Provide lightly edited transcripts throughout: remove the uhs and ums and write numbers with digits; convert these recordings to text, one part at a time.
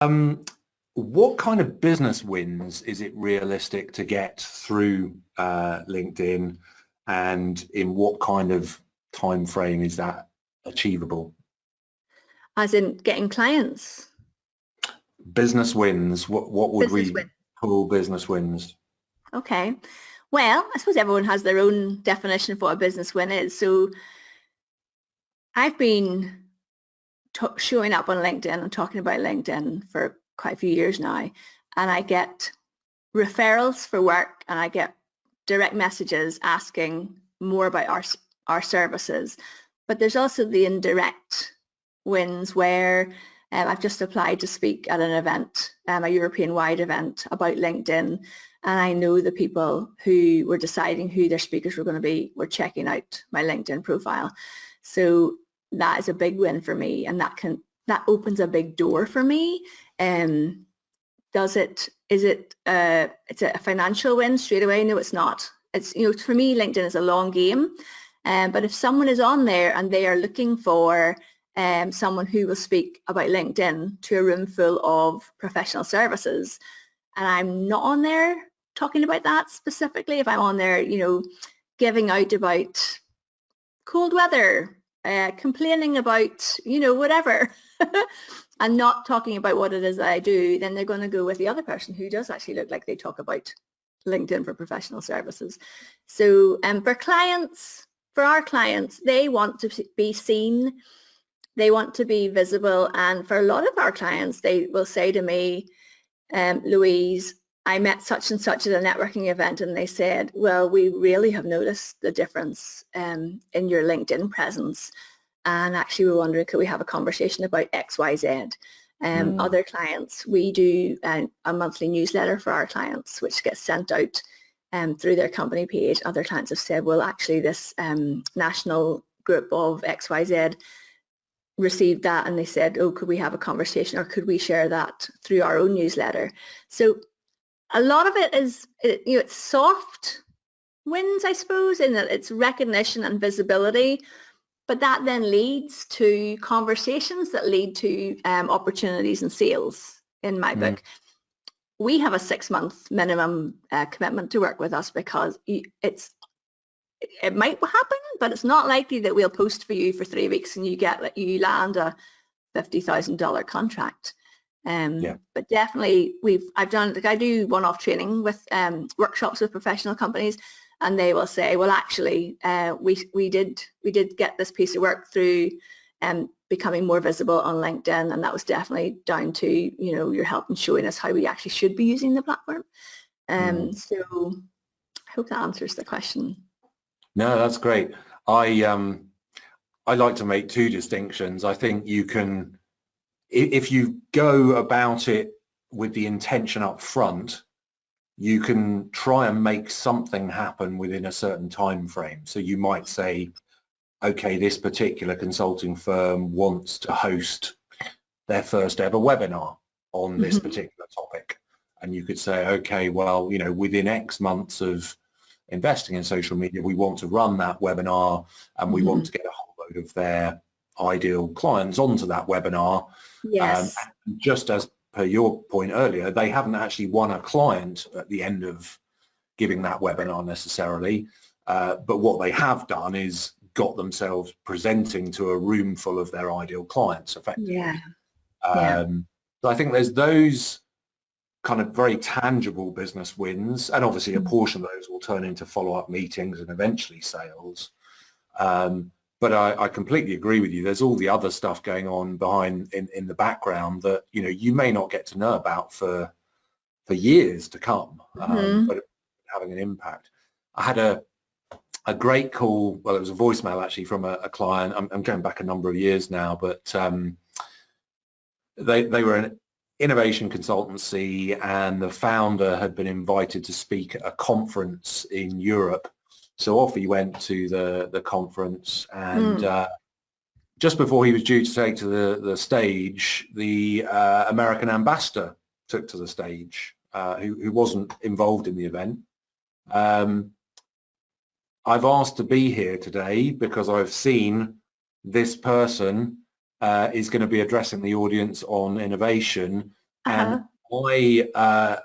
What kind of business wins is it realistic to get through LinkedIn, and in what kind of time frame is that achievable? As in getting clients? Business wins. What would Business we win. call business wins? Okay. Well, I suppose everyone has their own definition of what a business win is. So I've been showing up on LinkedIn and talking about LinkedIn for quite a few years now, and I get referrals for work, and I get direct messages asking more about our services. But there's also the indirect wins where I've just applied to speak at an event, a European-wide event about LinkedIn, and I know the people who were deciding who their speakers were going to be were checking out my LinkedIn profile. So that is a big win for me, and that opens a big door for me. Is it it's a financial win straight away? No, it's not. It's, for me, LinkedIn is a long game. But if someone is on there and they are looking for someone who will speak about LinkedIn to a room full of professional services, and I'm not on there talking about that specifically, if I'm on there, giving out about cold weather, complaining about, whatever, and not talking about what it is that I do, then they're going to go with the other person who does actually look like they talk about LinkedIn for professional services. So for our clients, they want to be seen, they want to be visible, and for a lot of our clients, they will say to me, Louise, I met such and such at a networking event, and they said, well, we really have noticed the difference in your LinkedIn presence, and actually we're wondering, could we have a conversation about XYZ? Other clients, we do a monthly newsletter for our clients, which gets sent out through their company page. Other clients have said, well, actually this national group of XYZ received that, and they said, oh, could we have a conversation, or could we share that through our own newsletter? So a lot of it is, it's soft wins, I suppose, in that it's recognition and visibility, but that then leads to conversations that lead to opportunities and sales in my book. We have a 6-month minimum commitment to work with us, because it might happen, but it's not likely that we'll post for you for 3 weeks and you land a $50,000 contract. But definitely I do one-off training with workshops with professional companies, and they will say, well, actually, we did get this piece of work through becoming more visible on LinkedIn, and that was definitely down to your help in showing us how we actually should be using the platform. So I hope that answers the question. No, that's great. I like to make two distinctions. I think you can, if you go about it with the intention up front, you can try and make something happen within a certain time frame. So you might say, okay, this particular consulting firm wants to host their first ever webinar on this particular topic. And you could say, okay, well, within X months of investing in social media, we want to run that webinar, and we want to get a whole load of their ideal clients onto that webinar. Yes. Just as per your point earlier, they haven't actually won a client at the end of giving that webinar necessarily, but what they have done is got themselves presenting to a room full of their ideal clients effectively. So I think there's those kind of very tangible business wins, and obviously a portion of those will turn into follow-up meetings and eventually sales. But I completely agree with you. There's all the other stuff going on behind in the background that you may not get to know about for years to come, but having an impact. I had a great call. Well, it was a voicemail actually from a client. I'm going back a number of years now, but they were an innovation consultancy, and the founder had been invited to speak at a conference in Europe. So off he went to the conference, and just before he was due to take to the stage, the American ambassador took to the stage, who wasn't involved in the event. I've asked to be here today because I've seen this person is going to be addressing the audience on innovation, and I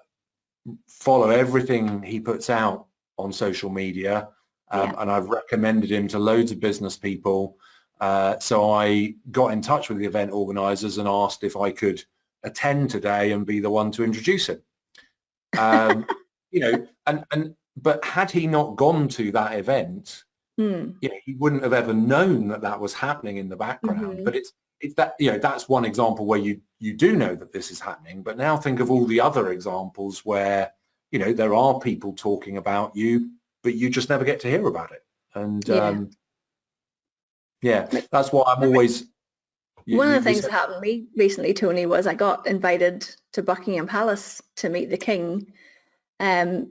follow everything he puts out on social media, and I've recommended him to loads of business people. So I got in touch with the event organizers and asked if I could attend today and be the one to introduce him. You know, but had he not gone to that event, you know, he wouldn't have ever known that that was happening in the background. But it's that, you know, that's one example where you do know that this is happening. But now think of all the other examples where, you know, there are people talking about you, but you just never get to hear about it. And yeah, that's why I'm always. One of the things that happened to me recently, Tony, was I got invited to Buckingham Palace to meet the King, as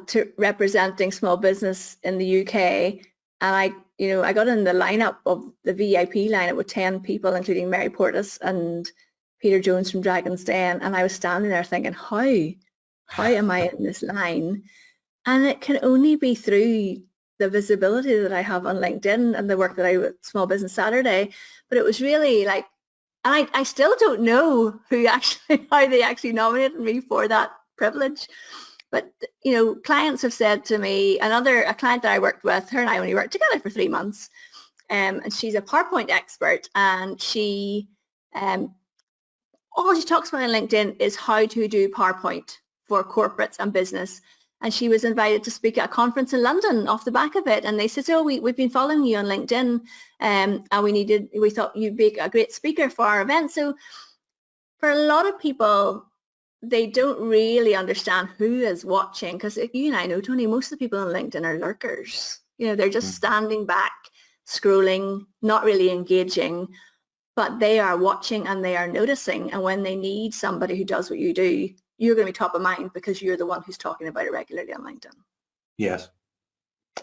to representing small business in the UK, and I got in the lineup of the VIP lineup with 10 people, including Mary Portas and Peter Jones from Dragon's Den, and I was standing there thinking, how am I in this line? And it can only be through the visibility that I have on LinkedIn and the work that I do with Small Business Saturday. But it was really like, I still don't know how they actually nominated me for that privilege. But, you know, clients have said to me, a client that I worked with, her and I only worked together for 3 months, and she's a PowerPoint expert, and she, all she talks about on LinkedIn is how to do PowerPoint for corporates and business. And she was invited to speak at a conference in London off the back of it. And they said, oh, we've been following you on LinkedIn, and we thought you'd be a great speaker for our event. So for a lot of people, they don't really understand who is watching, because you and I know, Tony, most of the people on LinkedIn are lurkers. You know, they're just standing back, scrolling, not really engaging, but they are watching and they are noticing. And when they need somebody who does what you do, you're going to be top of mind because you're the one who's talking about it regularly on LinkedIn. Yes,